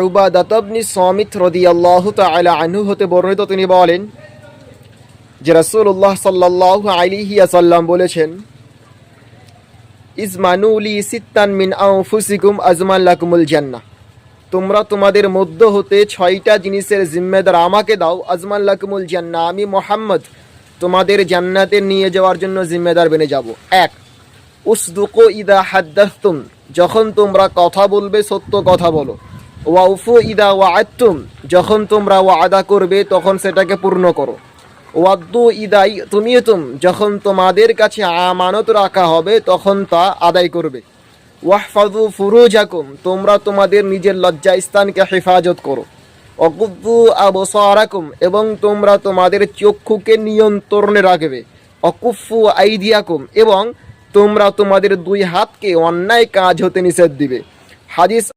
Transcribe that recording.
উবাদাহ ইবনে সামিত রাদিয়াল্লাহু তাআলা আনহু হতে বর্ণিত, তিনি বলেন যে রাসূলুল্লাহ সাল্লাল্লাহু আলাইহি ওয়াসাল্লাম বলেছেন, ইজমানু লি সিত্তান মিন আনফুসিকুম আজমান লাকুমুল জান্নাহ, তোমরা তোমাদের মধ্য হতে 6টা জিনিসের জিম্মেদার আমাকে দাও, আজমান লাকুমুল জান্নাহ, আমি মুহাম্মদ তোমাদের জান্নাতে নিয়ে যাওয়ার জন্য জিম্মেদার বনে যাব। 1, উসদুকু ইদা হাদ্দাসতুম, যখন তোমরা কথা বলবে সত্য কথা বলো। ওয়াউফু ইদা ওয়াআদতুম, যখন তোমরা ওয়াদা করবে তখন সেটাকে পূর্ণ করো। ওয়াদ্দু ইদা তুমিতুম, যখন তোমাদের কাছে আমানত রাখা হবে তখন তা আদায় করবে। ওয়াহফাযু ফুরুজাকুম, তোমরা তোমাদের নিজের লজ্জাস্থানকে হেফাজত করো। ওয়াকুদ্দু আবসারাকুম, এবং তোমরা তোমাদের চক্ষুকে নিয়ন্ত্রণে রাখবে। ওয়াকুফু আইদিয়াকুম, এবং তোমরা তোমাদের 2 হাতকে অন্যায় কাজ হতে নিষেধ দিবে। হাদিস